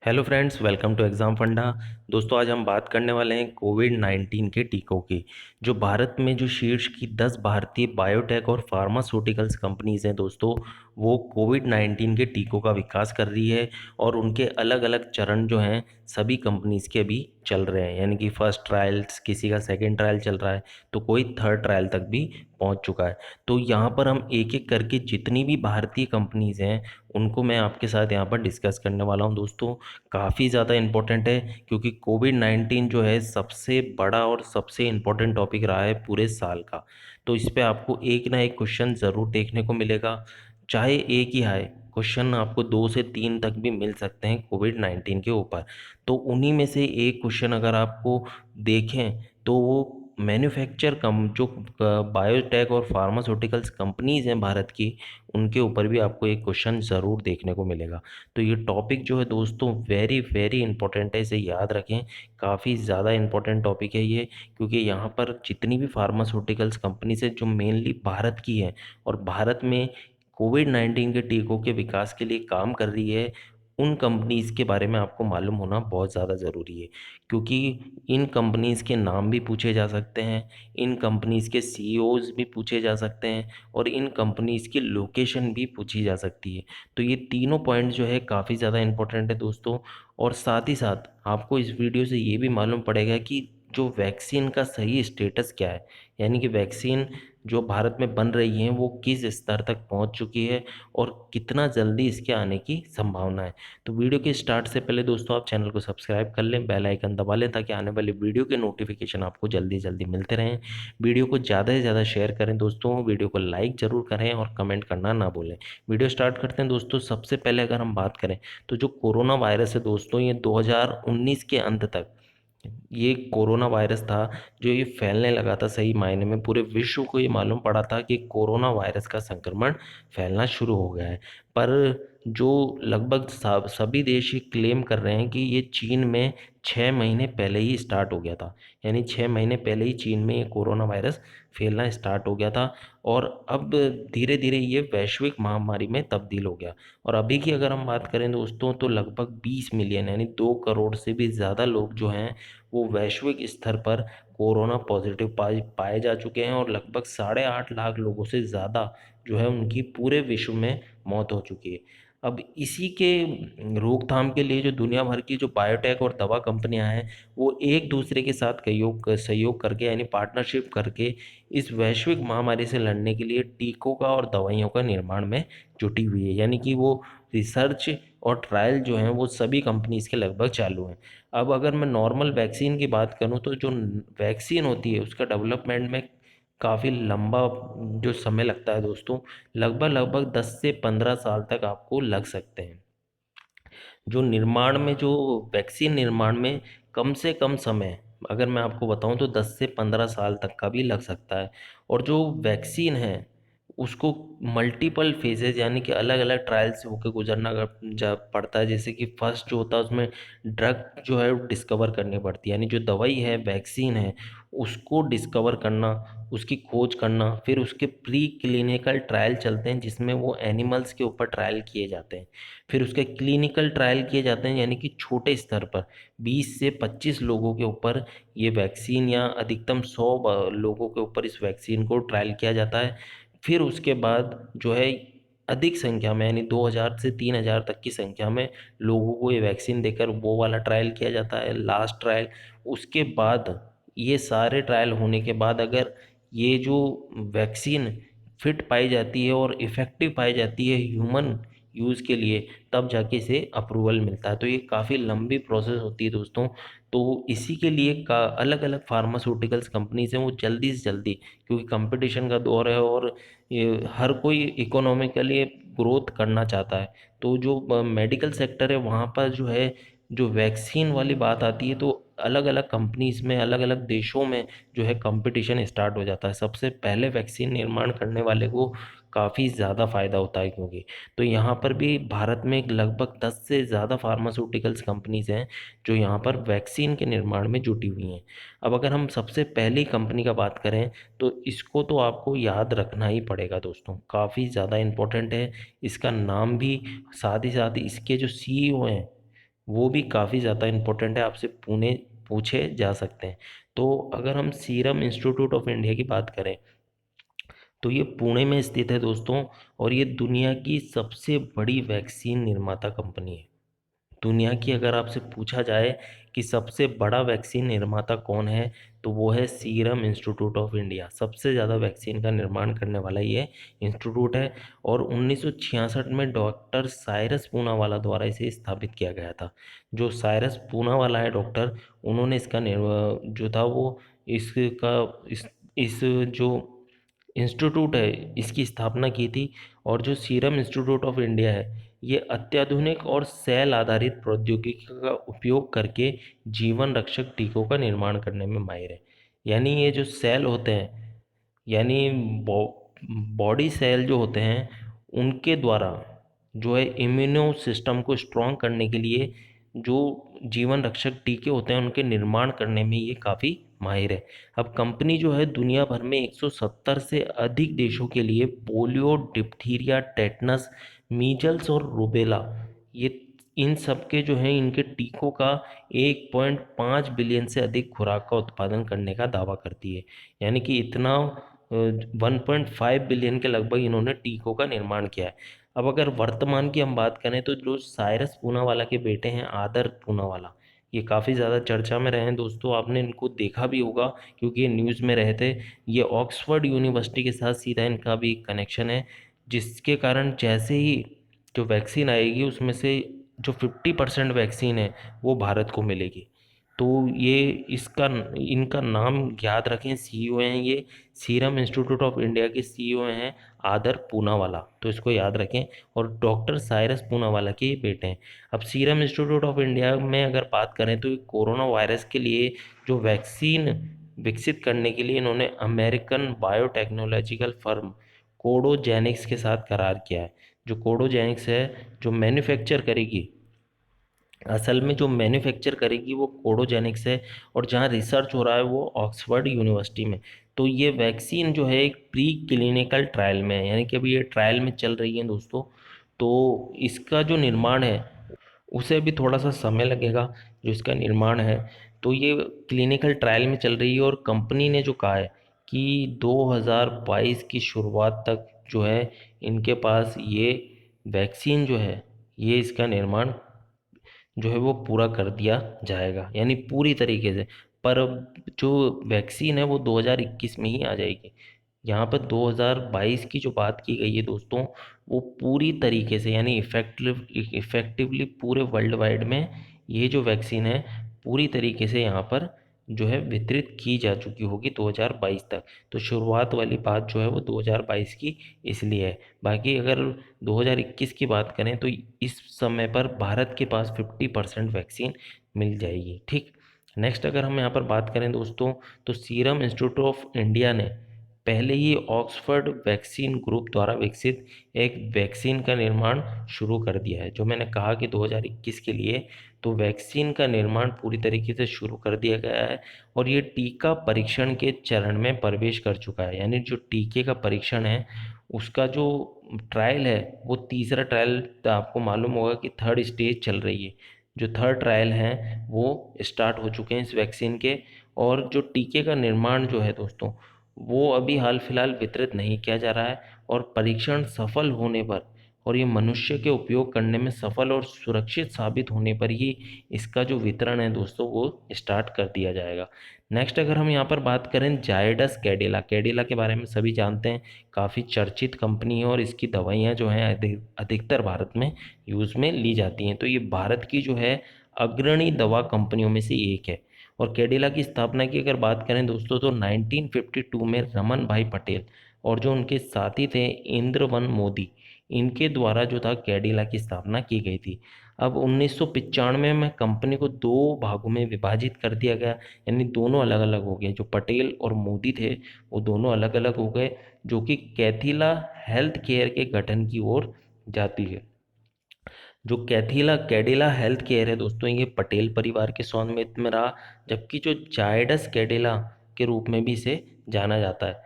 Hello friends, welcome to exam Funda. दोस्तों, आज हम बात करने वाले हैं कोविड-19 के टीकों की। जो भारत में जो शीर्ष की 10 भारतीय बायोटेक और फार्मास्यूटिकल्स कंपनीज़ हैं दोस्तों, वो कोविड-19 के टीकों का विकास कर रही है और उनके अलग-अलग चरण जो हैं सभी कंपनीज़ के अभी चल रहे हैं। यानी कि फर्स्ट ट्रायल्स, किसी का सेकंड ट्रायल चल रहा है, तो कोई थर्ड ट्रायल तक भी पहुंच चुका है। तो यहाँ पर हम एक-एक करके जितनी भी भारतीय कंपनीज़ हैं, उनको मैं आपके साथ यहाँ पर डिस्कस करने वाला हूँ दोस्तों। काफ़ी ज़्यादा इम्पोर्टेंट है क्योंकि कोविड-19 जो है सबसे बड़ा और सबसे इम्पोर्टेंट टॉपिक रहा है पूरे साल का। तो इस पे आपको एक ना एक क्वेश्चन ज़रूर देखने को मिलेगा, चाहे एक ही आए, क्वेश्चन आपको 2 से 3 तक भी मिल सकते हैं कोविड-19 के ऊपर। तो उन्हीं में से एक क्वेश्चन अगर आपको देखें तो वो मैन्युफैक्चर कम जो बायोटेक और फार्मास्यूटिकल्स कंपनीज़ हैं भारत की, उनके ऊपर भी आपको एक क्वेश्चन ज़रूर देखने को मिलेगा। तो ये टॉपिक जो है दोस्तों वेरी वेरी इंपॉर्टेंट है, इसे याद रखें। काफ़ी ज़्यादा इंपॉर्टेंट टॉपिक है ये, क्योंकि यहाँ पर जितनी भी फार्मास्यूटिकल्स कंपनीज है जो मेनली भारत की है और भारत में कोविड-19 के टीकों के विकास के लिए काम कर रही है, उन कंपनीज के बारे में आपको मालूम होना बहुत ज़्यादा ज़रूरी है। क्योंकि इन कंपनीज के नाम भी पूछे जा सकते हैं, इन कंपनीज के सीईओज भी पूछे जा सकते हैं और इन कंपनीज की लोकेशन भी पूछी जा सकती है। तो ये तीनों पॉइंट जो है काफ़ी ज़्यादा इम्पोर्टेंट है दोस्तों। और साथ ही साथ आपको इस वीडियो से ये भी मालूम पड़ेगा कि जो वैक्सीन का सही स्टेटस क्या है, यानी कि वैक्सीन जो भारत में बन रही हैं वो किस स्तर तक पहुंच चुकी है और कितना जल्दी इसके आने की संभावना है। तो वीडियो के स्टार्ट से पहले दोस्तों आप चैनल को सब्सक्राइब कर लें, बेल आइकन दबा लें ताकि आने वाली वीडियो के नोटिफिकेशन आपको जल्दी जल्दी मिलते रहें। वीडियो को ज़्यादा से ज़्यादा शेयर करें दोस्तों, वीडियो को लाइक ज़रूर करें और कमेंट करना ना भूलें। वीडियो स्टार्ट करते हैं दोस्तों। सबसे पहले अगर हम बात करें तो जो कोरोना वायरस है दोस्तों, ये 2019 के अंत तक ये कोरोना वायरस था जो ये फैलने लगा था। सही मायने में पूरे विश्व को ये मालूम पड़ा था कि कोरोना वायरस का संक्रमण फैलना शुरू हो गया है। पर जो लगभग सभी देश ये क्लेम कर रहे हैं कि ये चीन में 6 महीने पहले ही स्टार्ट हो गया था। यानी 6 महीने पहले ही चीन में ये कोरोना वायरस फैलना स्टार्ट हो गया था और अब धीरे धीरे ये वैश्विक महामारी में तब्दील हो गया। और अभी की अगर हम बात करें दोस्तों तो लगभग 20 मिलियन यानी 2 करोड़ से भी ज़्यादा लोग जो हैं वो वैश्विक स्तर पर कोरोना पॉजिटिव पाए जा चुके हैं और लगभग 8.5 लाख लोगों से ज़्यादा जो है उनकी पूरे विश्व में मौत हो चुकी है। अब इसी के रोकथाम के लिए जो दुनिया भर की जो बायोटेक और दवा कंपनियां हैं वो एक दूसरे के साथ सहयोग करके यानी पार्टनरशिप करके इस वैश्विक महामारी से लड़ने के लिए टीकों का और दवाइयों का निर्माण में जुटी हुई है। यानी कि वो रिसर्च और ट्रायल जो हैं वो सभी कंपनीज के लगभग चालू हैं। अब अगर मैं नॉर्मल वैक्सीन की बात करूं तो जो वैक्सीन होती है उसका डेवलपमेंट में काफ़ी लंबा जो समय लगता है दोस्तों, लगभग लगभग 10 से 15 साल तक आपको लग सकते हैं। जो निर्माण में जो वैक्सीन निर्माण में कम से कम समय अगर मैं आपको बताऊं तो 10 से 15 साल तक का भी लग सकता है। और जो वैक्सीन है उसको मल्टीपल फेजेज यानी कि अलग अलग ट्रायल से होकर गुजरना पड़ता है। जैसे कि फर्स्ट जो होता है उसमें ड्रग जो है वो डिस्कवर करनी पड़ती है, यानी जो दवाई है वैक्सीन है उसको डिस्कवर करना, उसकी खोज करना, फिर उसके प्री क्लिनिकल ट्रायल चलते हैं जिसमें वो एनिमल्स के ऊपर ट्रायल किए जाते हैं। फिर उसके क्लिनिकल ट्रायल किए जाते हैं यानी कि छोटे स्तर पर 20 से 25 लोगों के ऊपर ये वैक्सीन या अधिकतम 100 लोगों के ऊपर इस वैक्सीन को ट्रायल किया जाता है। फिर उसके बाद जो है अधिक संख्या में यानी 2000 से 3000 तक की संख्या में लोगों को ये वैक्सीन देकर वो वाला ट्रायल किया जाता है, लास्ट ट्रायल। उसके बाद ये सारे ट्रायल होने के बाद अगर ये जो वैक्सीन फिट पाई जाती है और इफ़ेक्टिव पाई जाती है ह्यूमन यूज़ के लिए, तब जाके इसे अप्रूवल मिलता है। तो ये काफ़ी लंबी प्रोसेस होती है दोस्तों। तो इसी के लिए का अलग अलग फार्मास्यूटिकल्स कंपनीज हैं वो जल्दी से जल्दी, क्योंकि कंपटीशन का दौर है और ये हर कोई इकोनॉमिकली ग्रोथ करना चाहता है। तो जो मेडिकल सेक्टर है वहाँ पर जो है जो वैक्सीन वाली बात आती है तो अलग अलग कंपनीज में अलग अलग देशों में जो है कंपटीशन स्टार्ट हो जाता है। सबसे पहले वैक्सीन निर्माण करने वाले को काफ़ी ज़्यादा फायदा होता है, क्योंकि तो यहाँ पर भी भारत में लगभग 10 से ज़्यादा फार्मास्यूटिकल्स कंपनीज हैं जो यहाँ पर वैक्सीन के निर्माण में जुटी हुई हैं। अब अगर हम सबसे पहली कंपनी का बात करें तो इसको तो आपको याद रखना ही पड़ेगा दोस्तों, काफ़ी ज़्यादा इम्पोर्टेंट है इसका नाम भी। साथ ही साथ इसके जो सीईओ हैं वो भी काफ़ी ज़्यादा इम्पोर्टेंट है, आपसे पुणे पूछे जा सकते हैं। तो अगर हम सीरम इंस्टीट्यूट ऑफ इंडिया की बात करें तो ये पुणे में स्थित है दोस्तों, और ये दुनिया की सबसे बड़ी वैक्सीन निर्माता कंपनी है। दुनिया की अगर आपसे पूछा जाए कि सबसे बड़ा वैक्सीन निर्माता कौन है, तो वो है सीरम इंस्टीट्यूट ऑफ इंडिया। सबसे ज़्यादा वैक्सीन का निर्माण करने वाला ये इंस्टीट्यूट है, और 1966 में डॉक्टर साइरस पूनावाला द्वारा इसे स्थापित किया गया था। जो साइरस पूनावाला है डॉक्टर, उन्होंने इसका जो था वो इसका इस जो इंस्टीट्यूट है इसकी स्थापना की थी। और जो सीरम इंस्टीट्यूट ऑफ इंडिया है, ये अत्याधुनिक और सेल आधारित प्रौद्योगिकी का उपयोग करके जीवन रक्षक टीकों का निर्माण करने में माहिर है। यानी ये जो सेल होते हैं, यानी बॉडी सेल जो होते हैं, उनके द्वारा जो है इम्यूनो सिस्टम को स्ट्रॉन्ग करने के लिए जो जीवन रक्षक टीके होते हैं उनके निर्माण करने में ये काफ़ी माहिर है। अब कंपनी जो है दुनिया भर में 170 से अधिक देशों के लिए पोलियो, डिप्थीरिया, टेटनस, मीजल्स और रूबेला, ये इन सब के जो है इनके टीकों का 1.5 बिलियन से अधिक खुराक का उत्पादन करने का दावा करती है। यानी कि इतना 1.5 बिलियन के लगभग इन्होंने टीकों का निर्माण किया है। अब अगर वर्तमान की हम बात करें तो जो साइरस पूनावाला के बेटे हैं आदर पूनावाला, ये काफ़ी ज़्यादा चर्चा में रहे हैं दोस्तों, आपने इनको देखा भी होगा क्योंकि ये न्यूज़ में रहे थे। ये ऑक्सफोर्ड यूनिवर्सिटी के साथ सीधा इनका भी कनेक्शन है, जिसके कारण जैसे ही जो वैक्सीन आएगी उसमें से जो 50% वैक्सीन है वो भारत को मिलेगी। तो ये इसका इनका नाम याद रखें, सीईओ हैं ये, सीरम इंस्टीट्यूट ऑफ इंडिया के सीईओ हैं आदर पूनावाला, तो इसको याद रखें। और डॉक्टर साइरस पूनावाला के ये बेटे हैं। अब सीरम इंस्टीट्यूट ऑफ इंडिया में अगर बात करें तो ये कोरोना वायरस के लिए जो वैक्सीन विकसित करने के लिए इन्होंने अमेरिकन बायोटेक्नोलॉजिकल फर्म कोडोजेनिक्स के साथ करार किया है। जो कोडोजेनिक्स है जो मैन्युफैक्चर करेगी, असल में जो मैन्युफैक्चर करेगी वो कोडोजेनिक्स है, और जहाँ रिसर्च हो रहा है वो ऑक्सफोर्ड यूनिवर्सिटी में। तो ये वैक्सीन जो है एक प्री क्लिनिकल ट्रायल में है, यानी कि अभी ये ट्रायल में चल रही है दोस्तों। तो इसका जो निर्माण है उसे अभी थोड़ा सा समय लगेगा, जो इसका निर्माण है। तो ये क्लिनिकल ट्रायल में चल रही है, और कंपनी ने जो कहा है कि 2022 की शुरुआत तक जो है इनके पास ये वैक्सीन जो है, ये इसका निर्माण जो है वो पूरा कर दिया जाएगा, यानी पूरी तरीके से। पर अब जो वैक्सीन है वो 2021 में ही आ जाएगी। यहाँ पर 2022 की जो बात की गई है दोस्तों, वो पूरी तरीके से यानी इफेक्टिवली पूरे वर्ल्ड वाइड में ये जो वैक्सीन है पूरी तरीके से यहाँ पर जो है वितरित की जा चुकी होगी 2022 तक। तो शुरुआत वाली बात जो है वो 2022 की इसलिए है। बाकी अगर 2021 की बात करें तो इस समय पर भारत के पास 50% वैक्सीन मिल जाएगी। ठीक। नेक्स्ट अगर हम यहाँ पर बात करें दोस्तों, तो सीरम इंस्टीट्यूट ऑफ इंडिया ने पहले ही ऑक्सफोर्ड वैक्सीन ग्रुप द्वारा विकसित एक वैक्सीन का निर्माण शुरू कर दिया है। जो मैंने कहा कि 2021 के लिए तो वैक्सीन का निर्माण पूरी तरीके से शुरू कर दिया गया है, और ये टीका परीक्षण के चरण में प्रवेश कर चुका है। यानी जो टीके का परीक्षण है उसका जो ट्रायल है वो तीसरा ट्रायल, तो आपको मालूम होगा कि थर्ड स्टेज चल रही है। जो थर्ड ट्रायल हैं वो स्टार्ट हो चुके हैं इस वैक्सीन के। और जो टीके का निर्माण जो है दोस्तों, वो अभी हाल फिलहाल वितरित नहीं किया जा रहा है, और परीक्षण सफल होने पर और ये मनुष्य के उपयोग करने में सफल और सुरक्षित साबित होने पर ही इसका जो वितरण है दोस्तों वो स्टार्ट कर दिया जाएगा। नेक्स्ट अगर हम यहाँ पर बात करें जायडस कैडिला, कैडिला के बारे में सभी जानते हैं, काफ़ी चर्चित कंपनी है, और इसकी दवाइयाँ जो हैं अधिकतर भारत में यूज़ में ली जाती हैं। तो ये भारत की जो है अग्रणी दवा कंपनियों में से एक है। और कैडिला की स्थापना की अगर बात करें दोस्तों तो 1952 में रमन भाई पटेल और जो उनके साथी थे इंद्रवन मोदी, इनके द्वारा जो था कैडिला की स्थापना की गई थी। अब 1995 में कंपनी को दो भागों में विभाजित कर दिया गया, यानी दोनों अलग अलग हो गए। जो पटेल और मोदी थे वो दोनों अलग अलग हो गए, जो कि कैथिला हेल्थ केयर के गठन की ओर जाती है। जो कैथिला कैडिला हेल्थ केयर है दोस्तों, ये पटेल परिवार के स्वामित्व में रहा, जबकि जो जायडस कैडिला के रूप में भी इसे जाना जाता है।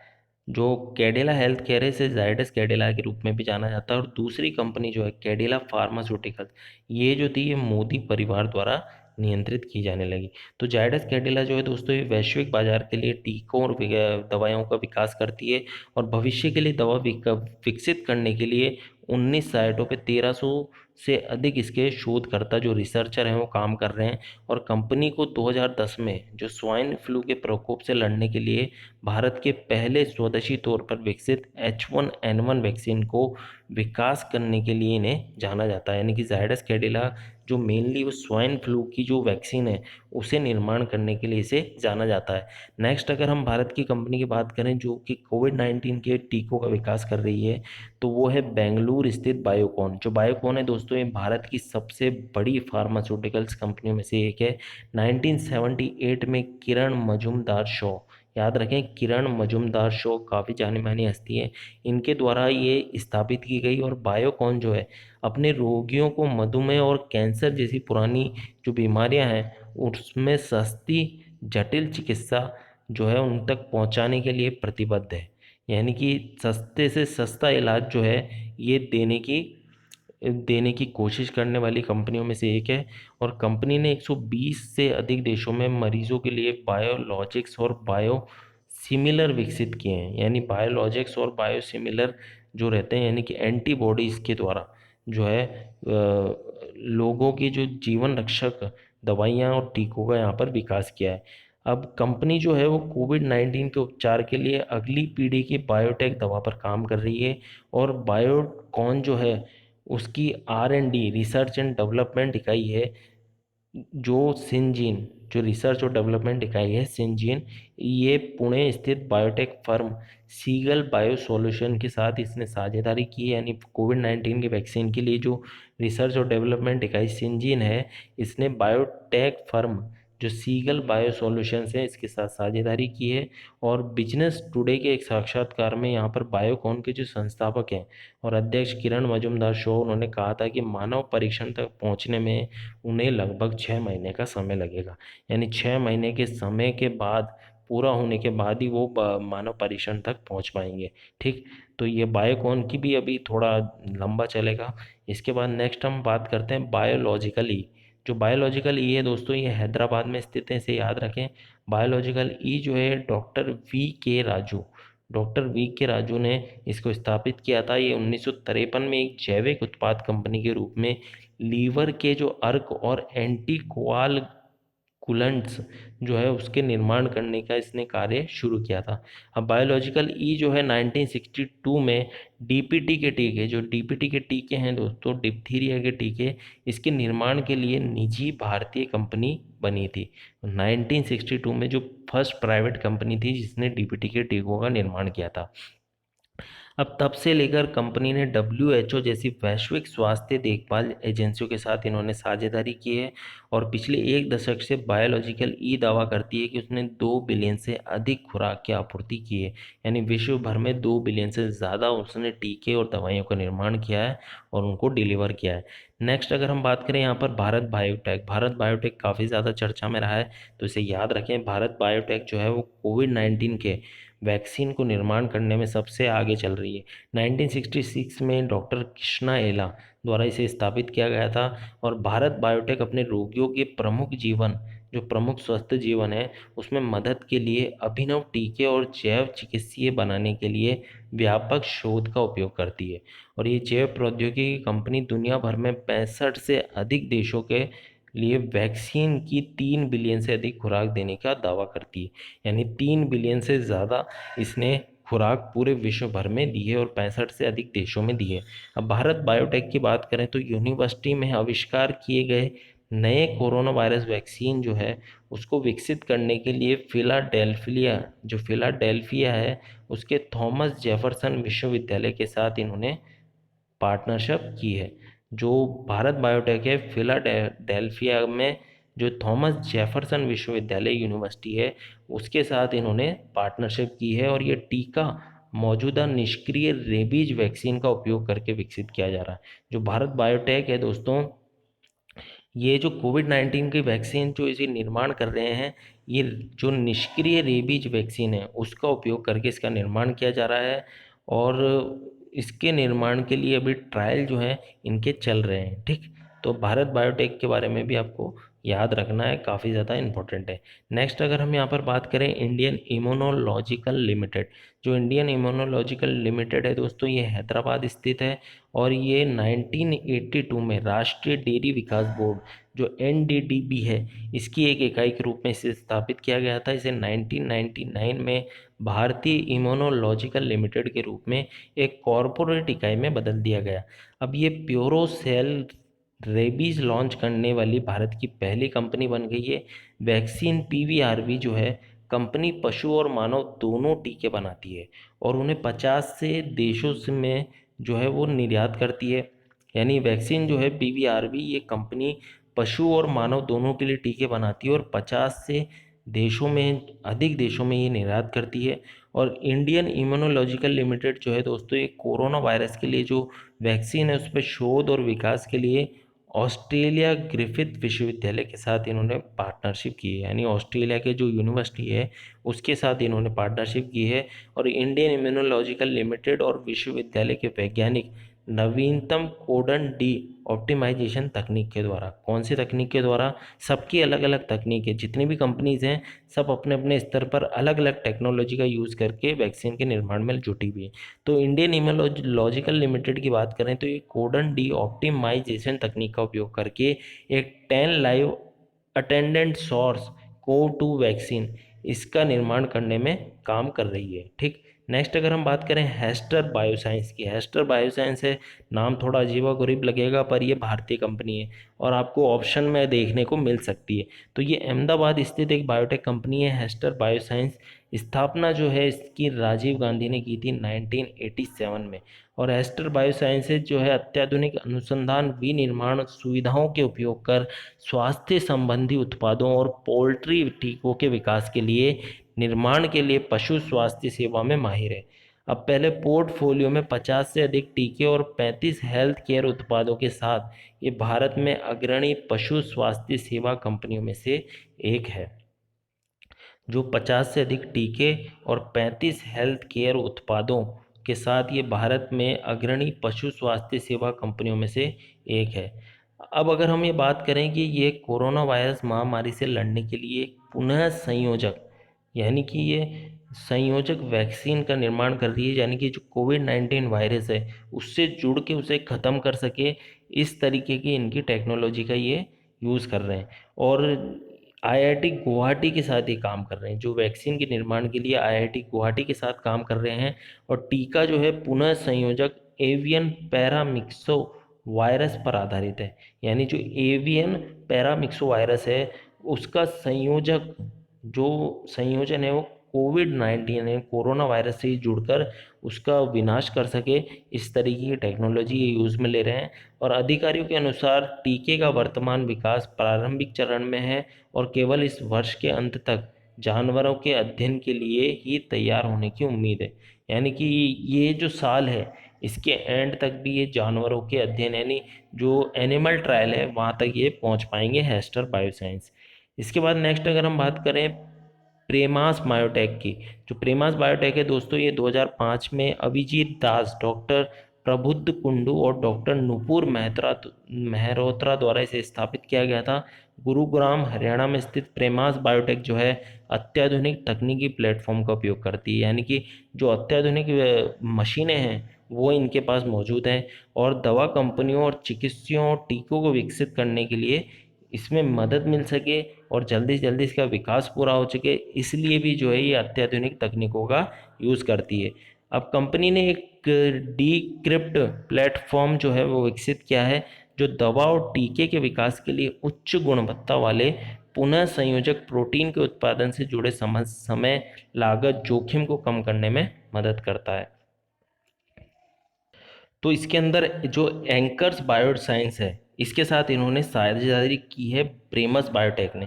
जो कैडिला हेल्थ केयर है इसे जायडस कैडिला के रूप में भी जाना जाता है। और दूसरी कंपनी जो है कैडिला फार्मास्यूटिकल, ये जो थी ये मोदी परिवार द्वारा नियंत्रित की जाने लगी। तो जायडस कैडिला जो है दोस्तों ये वैश्विक बाजार के लिए टीकों और दवाइयों का विकास करती है। और भविष्य के लिए दवा विकसित करने के लिए 19 साइटों पे 1300 से अधिक इसके शोधकर्ता जो रिसर्चर हैं वो काम कर रहे हैं। और कंपनी को 2010 में जो स्वाइन फ्लू के प्रकोप से लड़ने के लिए भारत के पहले स्वदेशी तौर पर विकसित H1N1 वैक्सीन को विकास करने के लिए इन्हें जाना जाता है। यानी कि जायडस कैडिला जो मेनली वो स्वाइन फ्लू की जो वैक्सीन है उसे निर्माण करने के लिए इसे जाना जाता है। नेक्स्ट अगर हम भारत की कंपनी की बात करें जो कि कोविड-19 के टीकों का विकास कर रही है, तो वो है बेंगलुरु स्थित बायोकॉन। जो बायोकॉन है दोस्तों ये भारत की सबसे बड़ी फार्मास्यूटिकल्स कंपनियों में से एक है। 1978 में किरण मजूमदार शॉ, याद रखें किरण मजूमदार शॉ काफ़ी जानी मानी हस्ती है, इनके द्वारा ये स्थापित की गई। और बायोकॉन जो है अपने रोगियों को मधुमेह और कैंसर जैसी पुरानी जो बीमारियां हैं उसमें सस्ती जटिल चिकित्सा जो है उन तक पहुंचाने के लिए प्रतिबद्ध है। यानी कि सस्ते से सस्ता इलाज जो है ये देने की कोशिश करने वाली कंपनियों में से एक है। और कंपनी ने 120 से अधिक देशों में मरीजों के लिए बायोलॉजिक्स और बायो सिमिलर विकसित किए हैं। यानी बायोलॉजिक्स और बायोसिमिलर जो रहते हैं यानी कि एंटीबॉडीज़ के द्वारा जो है लोगों की जो जीवन रक्षक दवाइयाँ और टीकों का यहाँ पर विकास किया है। अब कंपनी जो है वो कोविड-19 के उपचार के लिए अगली पीढ़ी की बायोटेक दवा पर काम कर रही है। और बायोकॉन जो है उसकी R&D रिसर्च एंड डेवलपमेंट इकाई है जो सिंजीन, जो रिसर्च और डेवलपमेंट इकाई है सिंजीन, ये पुणे स्थित biotech firm Seagull bio solution के साथ इसने साझेदारी की है। यानी कोविड-19 की वैक्सीन के लिए जो रिसर्च और डेवलपमेंट इकाई सिंजीन है इसने बायोटेक फर्म जो सीगल बायो सॉल्यूशंस है इसके साथ साझेदारी की है। और बिजनेस टुडे के एक साक्षात्कार में यहाँ पर बायोकॉन के जो संस्थापक हैं और अध्यक्ष किरण मजूमदार शॉ, उन्होंने कहा था कि मानव परीक्षण तक पहुँचने में उन्हें लगभग 6 महीने का समय लगेगा। यानी 6 महीने के समय के बाद पूरा होने के बाद ही वो मानव परीक्षण तक पहुंच पाएंगे। ठीक, तो ये बायोकॉन की भी अभी थोड़ा लंबा चलेगा। इसके बाद नेक्स्ट हम बात करते हैं बायोलॉजिकल ई। जो बायोलॉजिकल ई है दोस्तों ये हैदराबाद में स्थित है, इसे याद रखें। बायोलॉजिकल ई जो है डॉक्टर वी के राजू ने इसको स्थापित किया था। ये 1953 में एक जैविक उत्पाद कंपनी के रूप में लीवर के जो अर्क और एंटीकोआगुलेंट्स जो है उसके निर्माण करने का इसने कार्य शुरू किया था। अब बायोलॉजिकल ई जो है 1962 में डीपीटी के टीके, जो डीपीटी के टीके हैं दोस्तों डिप्थीरिया के टीके, इसके निर्माण के लिए निजी भारतीय कंपनी बनी थी। 1962 में जो फर्स्ट प्राइवेट कंपनी थी जिसने डीपीटी के टीकों का निर्माण किया था। अब तब से लेकर कंपनी ने WHO जैसी वैश्विक स्वास्थ्य देखभाल एजेंसियों के साथ इन्होंने साझेदारी की है। और पिछले एक दशक से बायोलॉजिकल ई दावा करती है कि उसने 2 बिलियन से अधिक खुराक की आपूर्ति की है। यानी विश्व भर में 2 बिलियन से ज़्यादा उसने टीके और दवाइयों का निर्माण किया है और उनको डिलीवर किया है। नेक्स्ट अगर हम बात करें यहाँ पर भारत बायोटेक काफ़ी ज़्यादा चर्चा में रहा है, तो इसे याद रखें। भारत बायोटेक जो है वो कोविड-19 के वैक्सीन को निर्माण करने में सबसे आगे चल रही है। 1966 में डॉक्टर कृष्णा एला द्वारा इसे स्थापित किया गया था। और भारत बायोटेक अपने रोगियों के प्रमुख स्वस्थ जीवन है उसमें मदद के लिए अभिनव टीके और जैव चिकित्सीय बनाने के लिए व्यापक शोध का उपयोग करती है। और ये जैव प्रौद्योगिकी कंपनी दुनिया भर में 65 से अधिक देशों के लिए वैक्सीन की 3 बिलियन से अधिक खुराक देने का दावा करती है। यानी 3 बिलियन से ज़्यादा इसने खुराक पूरे विश्व भर में दी है और 65 से अधिक देशों में दी है। अब भारत बायोटेक की बात करें तो यूनिवर्सिटी में आविष्कार किए गए नए कोरोना वायरस वैक्सीन जो है उसको विकसित करने के लिए फिलाडेल्फिया है उसके थॉमस जेफरसन विश्वविद्यालय के साथ इन्होंने पार्टनरशिप की है। जो भारत बायोटेक है फिलाडेल्फिया में जो थॉमस जेफरसन विश्वविद्यालय यूनिवर्सिटी है उसके साथ इन्होंने पार्टनरशिप की है। और ये टीका मौजूदा निष्क्रिय रेबीज वैक्सीन का उपयोग करके विकसित किया जा रहा है। जो भारत बायोटेक है दोस्तों ये जो कोविड-19 की वैक्सीन जो इसे निर्माण कर रहे हैं, ये जो निष्क्रिय रेबीज वैक्सीन है, उसका उपयोग करके इसका निर्माण किया जा रहा है और इसके निर्माण के लिए अभी ट्रायल जो है इनके चल रहे हैं, ठीक। तो भारत बायोटेक के बारे में भी आपको याद रखना है, काफ़ी ज़्यादा इम्पोर्टेंट है। नेक्स्ट अगर हम यहाँ पर बात करें इंडियन इम्यूनोलॉजिकल लिमिटेड, जो इंडियन इम्यूनोलॉजिकल लिमिटेड है दोस्तों, ये हैदराबाद स्थित है और ये 1982 में राष्ट्रीय डेयरी विकास बोर्ड जो एनडीडीबी है, इसकी एक इकाई के रूप में इसे स्थापित किया गया था। इसे 1999 में भारतीय इम्यूनोलॉजिकल लिमिटेड के रूप में एक कॉरपोरेट इकाई में बदल दिया गया। अब ये प्योरोसेल रेबीज लॉन्च करने वाली भारत की पहली कंपनी बन गई है। वैक्सीन पीवीआरवी जो है कंपनी पशु और मानव दोनों टीके बनाती है और उन्हें 50 से देशों से में जो है वो निर्यात करती है। यानी वैक्सीन जो है पीवीआरवी, ये कंपनी पशु और मानव दोनों के लिए टीके बनाती है और 50 से देशों में, अधिक देशों में ये निर्यात करती है। और इंडियन इम्यूनोलॉजिकल लिमिटेड जो है दोस्तों, ये कोरोना वायरस के लिए जो वैक्सीन है उस पर शोध और विकास के लिए ऑस्ट्रेलिया ग्रिफिथ विश्वविद्यालय के साथ इन्होंने पार्टनरशिप की है। यानी ऑस्ट्रेलिया के जो यूनिवर्सिटी है उसके साथ इन्होंने पार्टनरशिप की है और इंडियन इम्यूनोलॉजिकल लिमिटेड और विश्वविद्यालय के वैज्ञानिक नवीनतम कोडन डी ऑप्टिमाइजेशन तकनीक के द्वारा, कौन सी तकनीक के द्वारा, सबकी अलग अलग तकनीक है, जितनी भी कंपनीज हैं सब अपने अपने स्तर पर अलग अलग टेक्नोलॉजी का यूज़ करके वैक्सीन के निर्माण में जुटी हुई है। तो इंडियन इम्यूनोलॉजिकल लिमिटेड की बात करें तो ये कोडन डी ऑप्टिमाइजेशन तकनीक का उपयोग करके एक 10 live attenuated SARS CoV 2 vaccine, इसका निर्माण करने में काम कर रही है, ठीक। नेक्स्ट अगर हम बात करें हेस्टर बायोसाइंस की, हेस्टर बायोसाइंस है, नाम थोड़ा अजीबोगरीब लगेगा पर ये भारतीय कंपनी है और आपको ऑप्शन में देखने को मिल सकती है। तो ये अहमदाबाद स्थित एक बायोटेक कंपनी है हेस्टर बायोसाइंस। स्थापना जो है इसकी राजीव गांधी ने की थी 1987 में। और हेस्टर बायोसाइंसेज जो है अत्याधुनिक अनुसंधान विनिर्माण सुविधाओं के उपयोग कर स्वास्थ्य संबंधी उत्पादों और पोल्ट्री टीकों के विकास के लिए, निर्माण के लिए पशु स्वास्थ्य सेवा में माहिर है। अब पहले पोर्टफोलियो में 50 से अधिक टीके और 35 हेल्थ केयर उत्पादों के साथ ये भारत में अग्रणी पशु स्वास्थ्य सेवा कंपनियों में से एक है। जो 50 से अधिक टीके और 35 हेल्थ केयर उत्पादों के साथ ये भारत में अग्रणी पशु स्वास्थ्य सेवा कंपनियों में से एक है। अब अगर हम ये बात करें कि ये कोरोना वायरस महामारी से लड़ने के लिए पुनः संयोजक, यानी कि ये संयोजक वैक्सीन का निर्माण कर रही है, यानी कि जो कोविड-19 वायरस है उससे जुड़ के उसे ख़त्म कर सके, इस तरीके की इनकी टेक्नोलॉजी का ये यूज़ कर रहे हैं। और आईआईटी गुवाहाटी के साथ ये काम कर रहे हैं, जो वैक्सीन के निर्माण के लिए आईआईटी गुवाहाटी के साथ काम कर रहे हैं। और टीका जो है पुनः संयोजक एवियन पैरामिक्सो वायरस पर आधारित है। यानी जो एवियन पैरामिक्सो वायरस है उसका संयोजक, जो संयोजन है वो कोविड-19 है, कोरोना वायरस से ही जुड़कर उसका विनाश कर सके, इस तरीके की टेक्नोलॉजी ये यूज़ में ले रहे हैं। और अधिकारियों के अनुसार टीके का वर्तमान विकास प्रारंभिक चरण में है और केवल इस वर्ष के अंत तक जानवरों के अध्ययन के लिए ही तैयार होने की उम्मीद है। यानी कि ये जो साल है इसके एंड तक भी ये जानवरों के अध्ययन, यानी जो एनिमल ट्रायल है वहाँ तक ये पहुँच पाएंगे हेस्टर बायोसाइंस। इसके बाद नेक्स्ट अगर हम बात करें प्रेमास बायोटेक की, जो प्रेमास बायोटेक है दोस्तों, ये 2005 में अभिजीत दास, डॉक्टर प्रबुद्ध कुंडू और डॉक्टर नुपुर मेहरोत्रा द्वारा इसे स्थापित किया गया था। गुरुग्राम हरियाणा में स्थित प्रेमास बायोटेक जो है अत्याधुनिक तकनीकी प्लेटफॉर्म का उपयोग करती है। यानी कि जो अत्याधुनिक मशीनें हैं वो इनके पास मौजूद हैं और दवा कंपनियों और चिकित्सकों और टीकों को विकसित करने के लिए इसमें मदद मिल सके और जल्दी से जल्दी इसका विकास पूरा हो सके, इसलिए भी जो है ये अत्याधुनिक तकनीकों का यूज़ करती है। अब कंपनी ने एक डीक्रिप्ट प्लेटफॉर्म जो है वो विकसित किया है, जो दवा और टीके के विकास के लिए उच्च गुणवत्ता वाले पुनः संयोजक प्रोटीन के उत्पादन से जुड़े समय लागत जोखिम को कम करने में मदद करता है। तो इसके अंदर जो एंकर्स बायो साइंस है इसके साथ इन्होंने साझेदारी की है प्रेमस बायोटेक ने।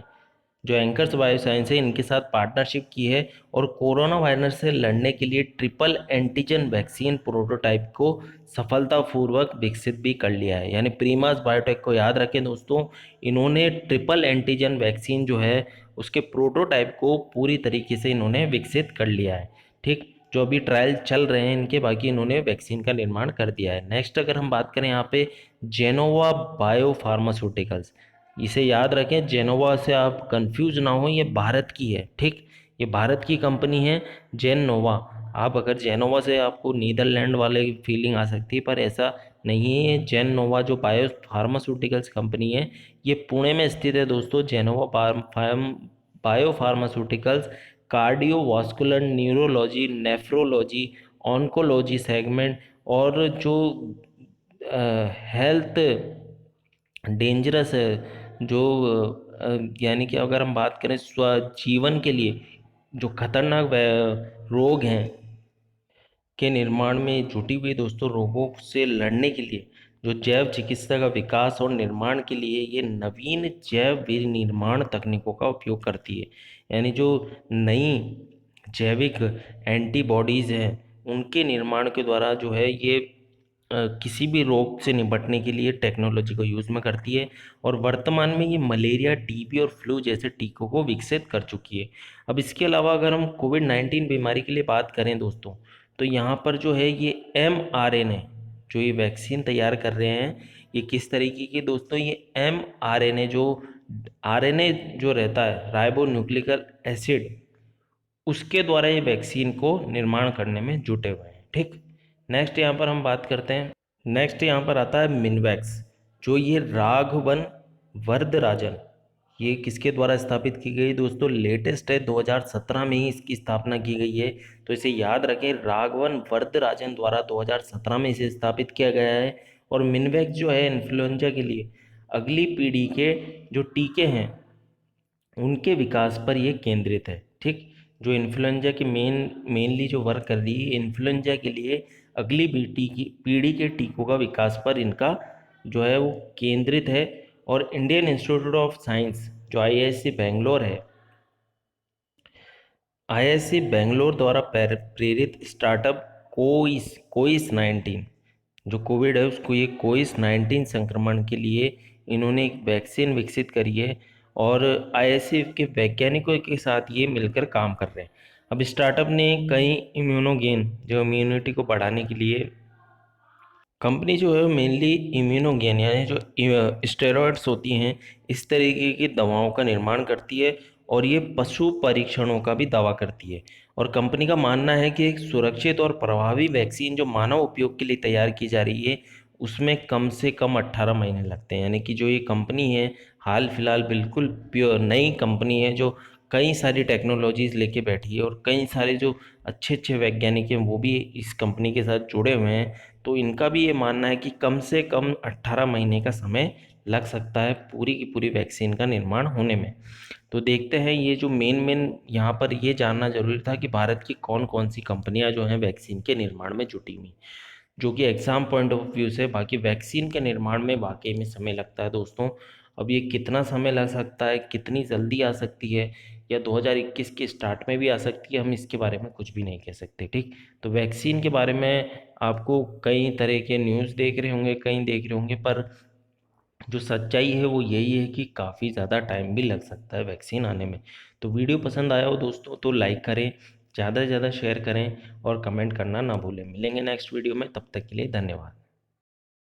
जो एंकर्स बायोसाइंस है इनके साथ पार्टनरशिप की है और कोरोना वायरस से लड़ने के लिए ट्रिपल एंटीजन वैक्सीन प्रोटोटाइप को सफलतापूर्वक विकसित भी कर लिया है। यानी प्रीमास बायोटेक को याद रखें दोस्तों, इन्होंने ट्रिपल एंटीजन वैक्सीन जो है उसके प्रोटोटाइप को पूरी तरीके से इन्होंने विकसित कर लिया है। ठीक, जो अभी ट्रायल चल रहे हैं इनके, बाकी इन्होंने वैक्सीन का निर्माण कर दिया है। नेक्स्ट अगर हम बात करें यहाँ पे जेनोवा बायो फार्मास्यूटिकल्स, इसे याद रखें, जेनोवा से आप कंफ्यूज ना हो, ये भारत की है। ठीक, ये भारत की कंपनी है जेनोवा। आप अगर जेनोवा से आपको नीदरलैंड वाले फीलिंग आ सकती है, पर ऐसा नहीं है। जेनोवा जो बायो फार्मास्यूटिकल्स कंपनी है ये पुणे में स्थित है दोस्तों। Gennova bio pharmaceuticals cardiovascular, neurology, nephrology, oncology segment और जो हेल्थ डेंजरस है, जो यानी कि अगर हम बात करें जीवन के लिए जो खतरनाक रोग हैं के निर्माण में जुटी हुई दोस्तों, रोगों से लड़ने के लिए जो जैव चिकित्सा का विकास और निर्माण के लिए ये नवीन जैव विनिर्माण तकनीकों का उपयोग करती है। यानी जो नई जैविक एंटीबॉडीज़ हैं उनके निर्माण के द्वारा जो है ये किसी भी रोग से निपटने के लिए टेक्नोलॉजी को यूज़ में करती है। और वर्तमान में ये मलेरिया, टीबी और फ्लू जैसे टीकों को विकसित कर चुकी है। अब इसके अलावा अगर हम कोविड-19 बीमारी के लिए बात करें दोस्तों, तो यहाँ पर जो है ये mRNA जो ये वैक्सीन तैयार कर रहे हैं, ये किस तरीके की दोस्तों, ये mRNA जो आरएनए जो रहता है राइबो न्यूक्लिक एसिड, उसके द्वारा ये वैक्सीन को निर्माण करने में जुटे हुए हैं। ठीक, नेक्स्ट यहाँ पर हम बात करते हैं, नेक्स्ट यहाँ पर आता है मिनवैक्स, जो ये राघवन वरदराजन, ये किसके द्वारा स्थापित की गई दोस्तों, लेटेस्ट है 2017 में ही इसकी स्थापना की गई है। तो इसे याद रखें, राघवन वरदराजन द्वारा 2017 में इसे स्थापित किया गया है। और मिनवैक्स जो है इन्फ्लुएंजा के लिए अगली पीढ़ी के जो टीके हैं उनके विकास पर ये केंद्रित है। ठीक, जो इन्फ्लुएंजा की मेनली जो वर्क कर रही है इन्फ्लुएंजा के लिए अगली पीढ़ी के टीकों का विकास पर इनका जो है वो केंद्रित है। और इंडियन इंस्टीट्यूट ऑफ साइंस जो आईआईएससी बेंगलोर है, आईआईएससी बेंगलोर द्वारा प्रेरित स्टार्टअप कोविड-19, जो कोविड है उसको, ये कोविड-19 संक्रमण के लिए इन्होंने एक वैक्सीन विकसित करी है और आईआईएससी के वैज्ञानिकों के साथ ये मिलकर काम कर रहे हैं। अब स्टार्टअप ने कई इम्यूनोगेन जो इम्यूनिटी को बढ़ाने के लिए, कंपनी जो है मेनली इम्यूनोगेन यानी जो स्टेरॉइड्स होती हैं इस तरीके की दवाओं का निर्माण करती है और ये पशु परीक्षणों का भी दावा करती है। और कंपनी का मानना है कि एक सुरक्षित और प्रभावी वैक्सीन जो मानव उपयोग के लिए तैयार की जा रही है उसमें कम से कम 18 महीने लगते हैं। यानी कि जो ये कंपनी है हाल फिलहाल बिल्कुल प्योर नई कंपनी है जो कई सारी टेक्नोलॉजीज़ लेके बैठी है और कई सारे जो अच्छे अच्छे वैज्ञानिक हैं वो भी इस कंपनी के साथ जुड़े हुए हैं। तो इनका भी ये मानना है कि कम से कम 18 महीने का समय लग सकता है पूरी की पूरी वैक्सीन का निर्माण होने में। तो देखते हैं, ये जो मेन यहाँ पर ये जानना जरूरी था कि भारत की कौन कौन सी कंपनियां जो हैं वैक्सीन के निर्माण में जुटी हुई, जो कि एग्ज़ाम पॉइंट ऑफ व्यू से बाकी वैक्सीन के निर्माण में वाकई में समय लगता है दोस्तों। अब ये कितना समय लग सकता है, कितनी जल्दी आ सकती है या 2021 के स्टार्ट में भी आ सकती है, हम इसके बारे में कुछ भी नहीं कह सकते। ठीक, तो वैक्सीन के बारे में आपको कई तरह के न्यूज़ देख रहे होंगे, कई देख रहे होंगे, पर जो सच्चाई है वो यही है कि काफ़ी ज़्यादा टाइम भी लग सकता है वैक्सीन आने में। तो वीडियो पसंद आया हो दोस्तों तो लाइक करें, ज़्यादा से ज़्यादा शेयर करें और कमेंट करना ना भूलें। मिलेंगे नेक्स्ट वीडियो में, तब तक के लिए धन्यवाद।